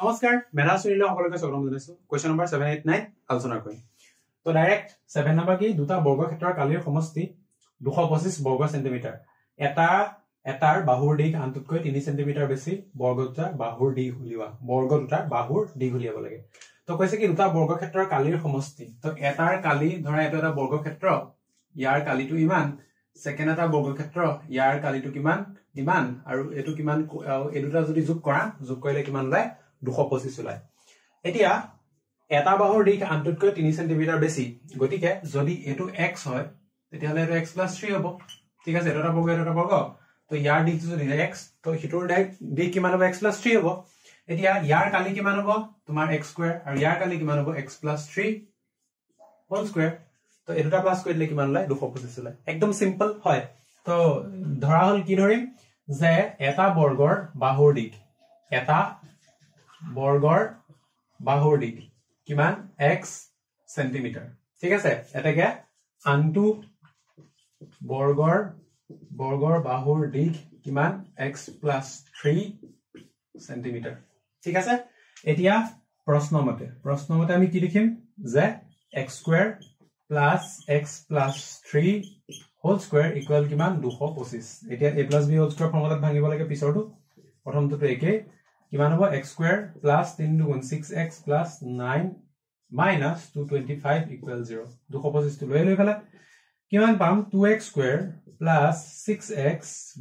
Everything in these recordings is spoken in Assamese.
নমস্কাৰ মেধা শ্ৰেণীলৈ সকলোকে স্বাগতম জনাইছো কোৱেশ্চন নম্বৰ 789 আলোচনা কৰিম তো ডাইৰেক্ট 7 নম্বৰ কি দুটা বৰ্গক্ষেত্ৰৰ কালিৰ সমষ্টি 225 বৰ্গ সেন্টিমিটাৰ এটাৰ বাহুৰ দিশ আনটোতকৈ 3 সেন্টিমিটাৰ বেছি বৰ্গ দুটাৰ বাহুৰ দিশ উলিয়াব লাগে তো কৈছে কি দুটা বৰ্গক্ষেত্ৰৰ কালিৰ সমষ্টি তো এটাৰ কালি ধৰা এটো এটা বৰ্গক্ষেত্ৰ ইয়াৰ কালিটো ইমান সেকেন্ড এটা বৰ্গক্ষেত্ৰ ইয়াৰ কালিটো কিমান ইমান আৰু এটো কিমান এই দুটা যদি যোগ কৰিলে কিমান ওলাই 225 ওলাই এতিয়া এটা বাহুৰ দিশ আনটোতকৈ 3 সেন্টিমিটাৰ বেছি গতিকে যদি এটো x হয় তেতিয়াহলে এটো x + 3 হ'ব ঠিক আছে এটা বৰ্গ তো ইয়াৰ দিশটো যদি x তো হিটোৰ দিশ কিমান হ'ব x + 3 হ'ব এতিয়া ইয়াৰ কালি কিমান হ'ব তোমাৰ x² আৰু ইয়াৰ কালি কিমান হ'ব x + 3 হোল স্কয়াৰ তো এটোটা প্লাস কৰি দিলে কিমান ওলাই 225 ওলাই একদম সিম্পল হয় তো ধৰা হল কি ধৰিম যে এটা বৰ্গৰ বাহুৰ দিশ কিমান x সেন্টিমিটাৰ ঠিক আছে এটাকে আনটো বৰ্গৰ বাহুৰ দিশ কিমান x + 3 সেন্টিমিটাৰ ঠিক আছে এতিয়া প্ৰশ্নমতে আমি কি লিখিম যে x² + x + 3 whole square equal কিমান 225 এতিয়া a + b হোল স্কয়াৰ ফৰ্মুলাত ভাঙিব লাগে পিছৰটো প্ৰথমটো একে কিমান হ'ব x² + 3 * 6x + 9 - 225 = 0 225 টো লৈ পেলাই কিমান পাম 2x² + 6x -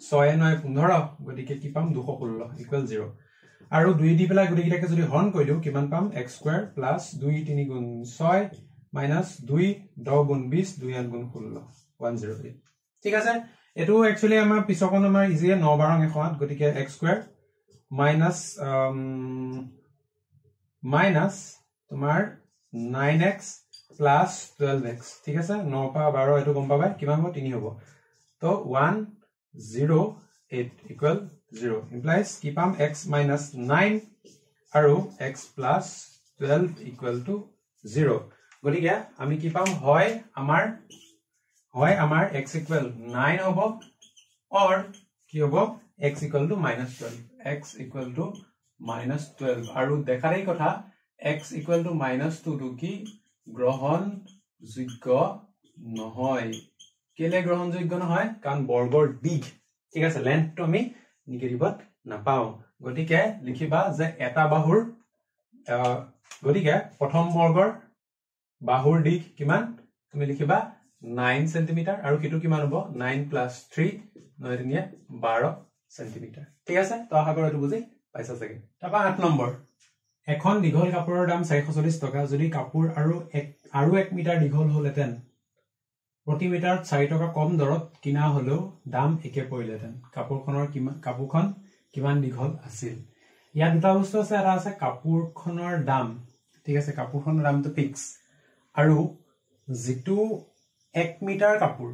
6 9 15 গতিকে কি পাম 216 = 0 আৰু 2 দি পেলাই গতিকেটাকে যদি হৰণ কৰি দিও কিমান পাম x² + 2 3 * 6 - 2 10 * 20 2 8 * 16 108 ঠিক আছে এটো একচুয়ালি আমাৰ পিছকন আমাৰ ইজিয়ে 9 12 108 গতিকে x² মাইনাস তোমাৰ 9x + 12x ঠিক আছে 9 পা 12 এটো গম পাবা কিমান হ'ব 3 হ'ব তো 108 = 0 implies কি পাম x - 9 আৰু x + 12 = 0 গতিকে আমি কি পাম হয় আমাৰ x = 9 হ'ব or কি হ'ব x = -12 x = -12 আৰু দেখাৰেই কথা x = -2 টো কি গ্ৰহণযোগ্য নহয় কেলে গ্ৰহণযোগ্য নহয় কাৰণ বৰ্গৰ দিশ ঠিক আছে লেন্থটো আমি নিগেটিভত নাপাও গতিকে লিখিবা যে এটা বাহুৰ গতিকে প্ৰথম বৰ্গৰ বাহুৰ দিশ কিমান তুমি লিখিবা 9 সেন্টিমিটাৰ আৰু কিটো কিমান হ'ব 9 + 3 9 3 12 সেন্টিমিটাৰ ঠিক আছে তো আশা কৰো এটো বুজি পাইছা চাগে তাপা 8 নম্বৰ এখন দীঘল কাপোৰৰ দাম 440 টকা যদি কাপোৰ আৰু 1 মিটাৰ দীঘল হলহেতেন প্ৰতি মিটাৰত 4 টকা কম দৰত কিনা হলেও দাম একে পৰিলেহেতেন কাপোৰখন কিমান দীঘল আছিল ইয়াত দুটা বস্তু আছে এটা আছে কাপোৰখনৰ দাম ঠিক আছে কাপোৰখনৰ দামটো ফিক্স আৰু যেটো 1 মিটাৰ কাপোৰ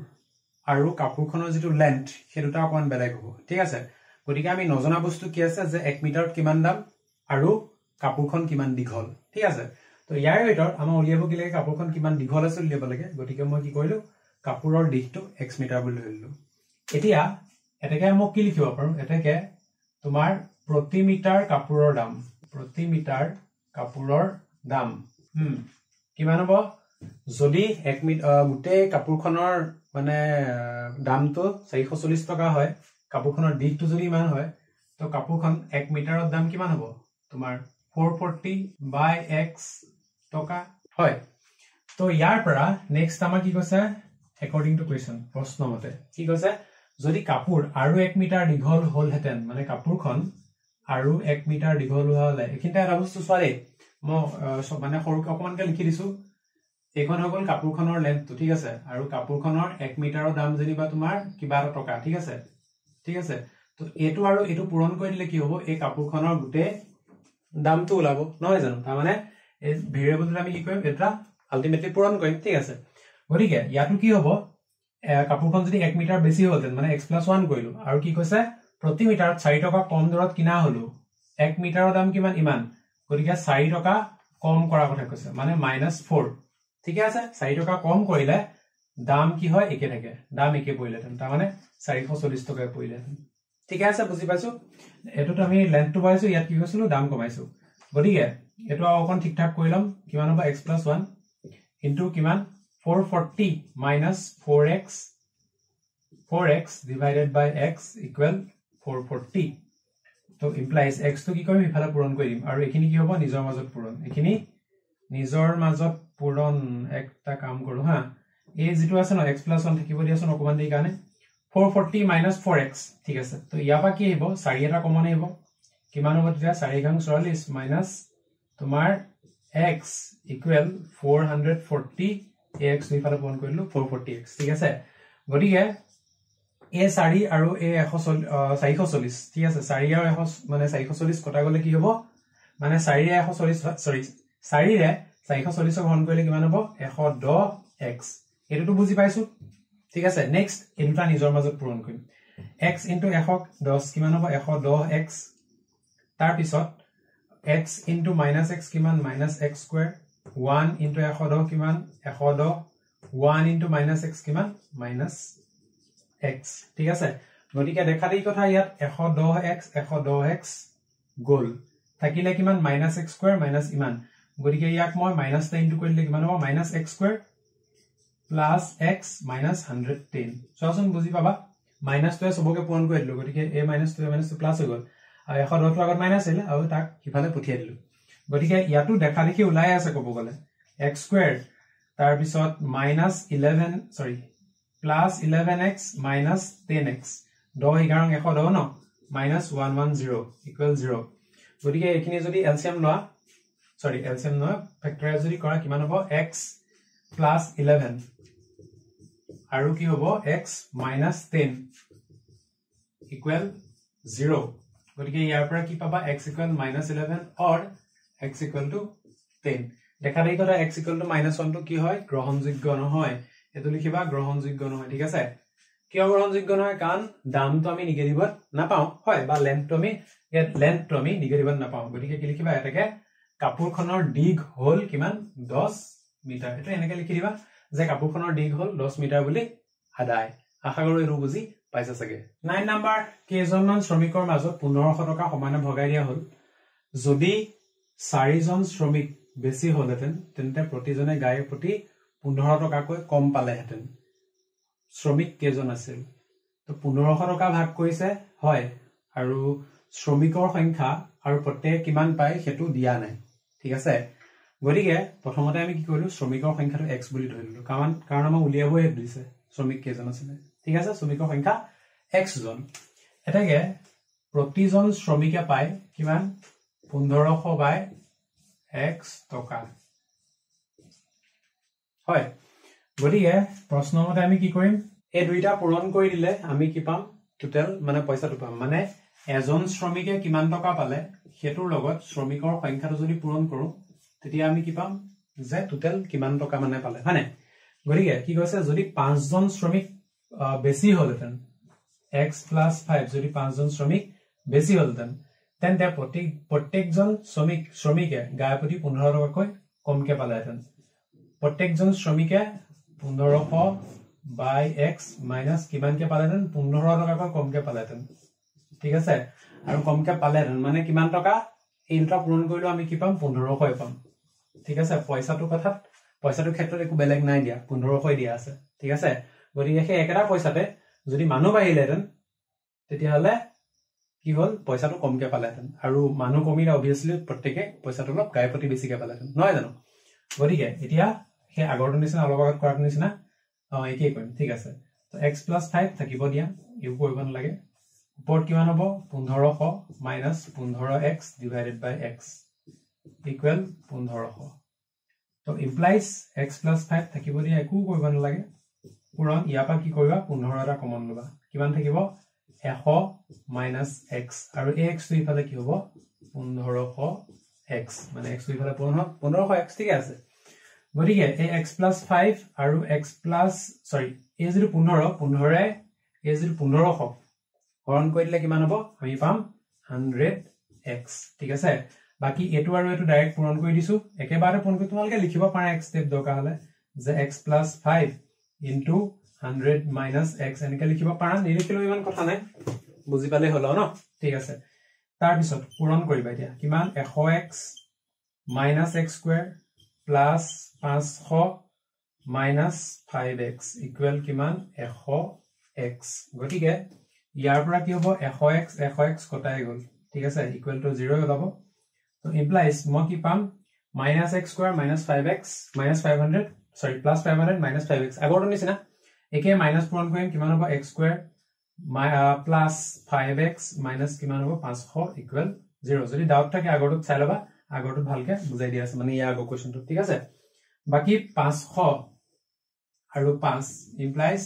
আৰু কাপোৰখনৰ যেটো লেন্থ হেতুটা অকমান বেলেগ হ'ব ঠিক আছে গতিকে আমি নজনা বস্তু কি আছে যে 1 মিটাৰত কিমান দাম আৰু কাপোৰখন কিমান দীঘল ঠিক আছে তো ইয়াৰ ভিতৰত আমাৰ উলিয়াব কি লাগে কাপোৰখন কিমান দীঘল আছে উলিয়াব লাগে গতিকে মই কি কৰিলো কাপোৰৰ দিশটো x মিটাৰ বুলি ধৰিলো এতিয়া এটাকে মই কি লিখিব পাৰো এটাকে তোমাৰ প্ৰতি মিটাৰ কাপোৰৰ দাম কিমান হ'ব যদি 1 মিটাৰ গুটে কাপোৰখনৰ মানে দামটো 440 টকা হয় কাপোৰখনৰ দিশটো যদি ইমান হয় তো কাপোৰখন 1 মিটাৰৰ দাম কিমান হ'ব তোমাৰ 440/x টকা হয় তো ইয়াৰ পৰা নেক্সট আমাৰ কি কৈছে according to question প্ৰশ্নমতে কি কৈছে যদি কাপোৰ আৰু 1 মিটাৰ দীঘল হলহেতেন মানে কাপোৰখন আৰু 1 মিটাৰ দীঘল হলে এখিনটা এটা বস্তু চোৱালে মই মানে সৰুকৈ অকমানকে লিখি দিছো এখন হল কাপোৰখনৰ লেন্থটো ঠিক আছে আৰু কাপোৰখনৰ 1 মিটাৰৰ দাম যেনিবা তোমাৰ কিবা টকা ঠিক আছে তো এটো আৰু এটো পূৰণ কৰি দিলে কি হ'ব এই কাপোৰখনৰ গুটে দামটো ওলাব নহয় জানো তাৰ মানে এই ভেৰিয়েবলটো আমি কি কৰিম এটা আলটিমেটলি পূৰণ কৰিম ঠিক আছে গতিকে ইয়াটো কি হ'ব কাপোৰখন যদি 1 মিটাৰ বেছি হলতেন মানে x + 1 কৰিলো আৰু কি কৈছে প্ৰতি মিটাৰত 4 টকা কম দৰত কিনা হলো 1 মিটাৰৰ দাম কিমান ইমান গতিকে 4 টকা কম কৰা কথা কৈছে মানে -4 ঠিক আছে 4 টকা কম কৰিলে দাম কি হয় একে থাকে দাম একে পৰিলেতেন তাৰ মানে 440 টকা পৰিলেতেন ঠিক আছে বুজি পাইছো এটোত আমি লেন্থটো পাইছো ইয়াত কি কৈছিলো দাম কমাইছো গতিকে এটো অকন ঠিক ঠাক কৰিলাম কিমান হ'ব x + 1 ইনটু কিমান 440 minus 4x divided by x equal 440 তো implies x to কি কৰিম ইফালে পূৰণ কৰিম আৰু এখিনি কি হ'ব নিজৰ মাজত পূৰণ এখিনি নিজৰ মাজত পূৰণ একটা কাম কৰো হা এই যেটো আছে ন x + 1 থাকিব দিয়াছন অকমান দেই কাৰণে 440 minus 4x ঠিক আছে তো ইয়াপা কি হ'ব 4 এটা কমন আহিব কিমান হ'ব তেতিয়া 4 গাং 44 minus তোমাৰ x equal 440 ax ইফালে পূৰণ কৰিলো 440x ঠিক আছে গতিকে a 4 আৰু a 440 ঠিক আছে 4 আৰু 100 মানে 440 কটা গলে কি হ'ব মানে 4 ৰে 140 সৰি 4 ৰে 440 ঘন কৰিলে কিমান হ'ব 110x এটো বুজি পাইছো ঠিক আছে নেক্সট এটা নিজৰ মাজত পূৰণ কৰিম x * 110 কিমান হ'ব 110x তাৰ পিছত x into minus x কিমান minus x square 1 into 110 কিমান 110 1 into minus x কিমান minus x ঠিক আছে গতিকে দেখা দেই কথা ইয়াত 110x গল থাকিলে কিমান minus x square minus ইমান গতিকে ইয়াক মই minus টা ইনটু কৰিলে কিমান হ'ব minus x square plus x minus 110 চোৱাচোন বুজি পাবা minus টো সবকে পূৰণ কৰি দিলো গতিকে a minus to plus হৈ গল আৰু 110 টো আগত মাইনাস আছিল আৰু তাক কিফালে পঠিয়াই দিলো গতিকে ইয়াটো দেখা দেখি ওলাই আছে কব গলে x squared তাৰ পিছত minus 11 সৰি plus 11x minus 10x 10 11 110 ন minus 110 equal 0 গতিকে এখিনি যদি এলসিয়াম লোৱা সৰি এলসিয়াম নহয় ফেক্টৰাইজ যদি কৰা কিমান হ'ব x plus 11 আৰু কি হ'ব x minus 10 equal 0 গতিকে ইয়াৰ পৰা কি পাবা x equal minus 11 or x equal to 10 দেখা দেই কথা x equal to minus 1 টো কি হয় গ্ৰহণযোগ্য নহয় এটো লিখিবা গ্ৰহণযোগ্য নহয় ঠিক আছে কিয় গ্ৰহণযোগ্য নহয় কাৰণ দামটো আমি নিগেটিভত নাপাও হয় বা লেন্থটো আমি নিগেটিভত নাপাও গতিকে কি লিখিবা এটাকে কাপোৰখনৰ দিগ হল কিমান 10 মিটাৰ এটা এনেকে লিখি দিবা যে কাপোৰখনৰ দিগ হল 10 মিটাৰ বুলি আদায় আশা কৰো এটো বুজি পাইছা সকে 9 নম্বৰ কেজনমান শ্ৰমিকৰ মাজত 1500 টকা সমানে ভগাই দিয়া হল যদি 4 জন শ্ৰমিক বেছি হলহেতেন তেন্তে প্ৰতিজনে গায়ে প্ৰতি 15 টকাকৈ কম পালেহেতেন শ্ৰমিক কেজন আছিল তো 1500 টকা ভাগ কৰিছে হয় আৰু শ্ৰমিকৰ সংখ্যা আৰু প্ৰত্যেক কিমান পায় হেতু দিয়া নাই ঠিক আছে গতিকে প্ৰথমতে আমি কি কৰিলো শ্ৰমিকৰ সংখ্যাটো x বুলি ধৰিলো কাৰণ আমাৰ উলিয়াবই দিছে শ্ৰমিক কেজন আছিল ঠিক আছে শ্ৰমিকৰ সংখ্যা x জন এটাকে প্ৰতিজন শ্ৰমিকে পায় কিমান 1500 বাই x টকা হয় গতিকে প্ৰশ্নমতে আমি কি কৰিম এই দুইটা পূৰণ কৰি দিলে আমি কি পাম টোটাল মানে পইচাটো পাম মানে এজন শ্ৰমিকে কিমান টকা পালে হেতুৰ লগত শ্ৰমিকৰ সংখ্যাটো যদি পূৰণ কৰো তেতিয়া আমি কি পাম যে টোটাল কিমান টকা মানে পালে হয়নে গতিকে কি কৈছে যদি 5 জন শ্ৰমিক বেছি হলহেতেন x plus 5 যদি 5 জন শ্ৰমিক বেছি হলহেতেন তেন্তে প্ৰত্যেকজন শ্ৰমিকে গায়ে প্ৰতি 15 টকাকৈ কমকে পালেহেতেন প্ৰত্যেকজন শ্ৰমিকে 1500 বাই x মাইনাস কিমানকে পালেহেতেন 15 টকাকৈ কমকে পালেহেতেন ঠিক আছে আৰু কমকে পালেহেতেন মানে কিমান টকা এই দুটা পূৰণ কৰিলো আমি কি পাম 1500 পাম ঠিক আছে পইচাটো ক্ষেত্ৰত একো বেলেগ নাই দিয়া 1500 দিয়া আছে ঠিক আছে গতিকে সেই একেটা পইচাতে যদি মানুহ বাহিলেহেতেন তেতিয়া হলে কি হল পইচাটো কমকে পালেহেতেন আৰু মানুহ কমিলে অবিয়াসলি প্ৰত্যেকে পইচাটো অলপ গায়ে প্ৰতি বেছিকে পালেহেতেন নহয় জানো গতিকে এতিয়া সেই আগৰটো নিচিনা অলপ আগত কৰাৰ নিচিনা একেই কৰিম ঠিক আছে তো x plus 5 থাকিব দিয়া ইউ কৰিব নালাগে ওপৰত কিমান হ'ব 1500 minus 15x divided by x equal 1500 তো implies x plus 5 থাকিব দিয়া একো কৰিব নালাগে পুৰণ ইয়াপা কি কৰিবা 15 এটা কমন লবা কিমান থাকিব 100 minus x আৰু x টো ইফালে কি হ'ব 1500x মানে x টো ইফালে 1500x ঠিক আছে গতিকে এই x plus 5 আৰু x plus সৰি এই যে 15 ৰে এই যে 1500 হৰণ কৰি দিলে কিমান হ'ব আমি পাম 100x ঠিক আছে বাকি এটো আৰু এটো ডাইৰেক্ট পূৰণ কৰি দিছো একেবাৰে পূৰণ কৰি তোমালকে লিখিব পাৰা x স্টেপ দৰকাৰ হলে যে x plus 5 into 100 minus x এনেকে লিখিব পাৰা নিলিখিলেও ইমান কথা নাই বুজি পালে হলো ন ঠিক আছে তাৰ পিছত পূৰণ কৰিবা এতিয়া কিমান 100x - x square plus 500 minus 5x equal কিমান 100x গটিকে ইয়াৰ পৰা কি হ'ব 100x কটাই গল ঠিক আছে equal to 0 ওলাব তো implies মই কি পাম -x square minus 5x minus 500 sorry plus 500 minus 5x আগৰটো নিচিনা একে মাইনাস পূৰণ কৰিম কিমান হ'ব x square plus 5x minus কিমান হ'ব 500 equal 0 যদি ডাউট থাকে আগৰটো চাই লবা আগৰটো ভালকে বুজাই দিয়া আছে মানে ইয়া আগৰ কোৱেশ্চনটো ঠিক আছে বাকি 500 আৰু 5 implies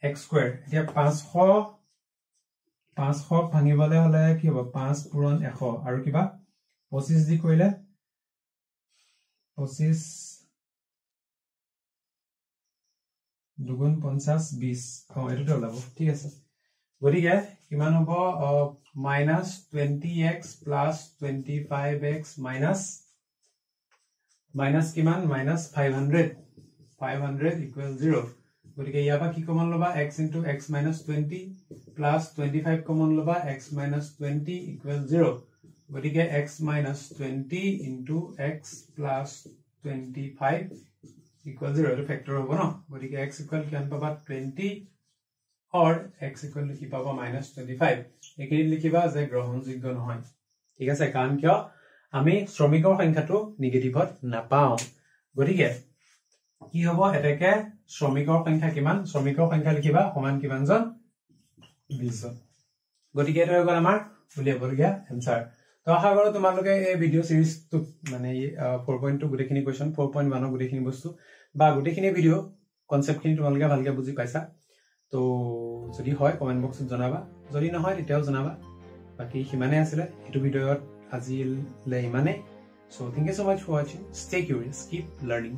x square এতিয়া 500 ভাঙিবলে হলে কি হ'ব 5 পূৰণ 100 আৰু কিবা 25 দি কৰিলে 25 দুগুণ 50 20 এটোতে ওলাব ঠিক আছে গটিকে কিমান হ'ব -20x plus 25x minus কিমান -500 equal 0 গটিকে ইয়াৰ পৰা কি কমন লবা x into x minus 20 plus 25 common লবা x minus 20 equal 0 গটিকে x minus 20 into x plus 25 equal 0 এটো ফ্যাক্টৰ হ'ব ন গটিকে x equal কিমান পাবা 20 or x equal কি পাবা -25 এখিনি লিখিবা যে গ্ৰহণযোগ্য নহয় ঠিক আছে কাৰণ কিয় আমি শ্ৰমিকৰ সংখ্যাটো নেগেটিভত নাপাও গটিকে কি হ'ব এটাকে শ্ৰমিকৰ সংখ্যা কিমান শ্ৰমিকৰ সংখ্যা লিখিবা সমান কিমানজন 20 জন গটিকে এটো হৈ গ'ল আমাৰ উলিয়াবলগীয়া এনসাৰ তো আশা কৰো তোমালোকে এই ভিডিও সিৰিজটো মানে 4.2 গুটেখিনি কোৱেশ্চন 4.1 গুটেখিনি বস্তু বা গুটেখিনি ভিডিও কনসেপ্টখিনি তোমালোকে ভালকে বুজি পাইছা তো যদি হয় কমেন্ট বক্সত জনাবা যদি নহয় তেতিয়াও জনাবা বাকি হিমানে আছিল এটো ভিডিওত আজিলে ইমানে so thank you so much for watching stay curious keep learning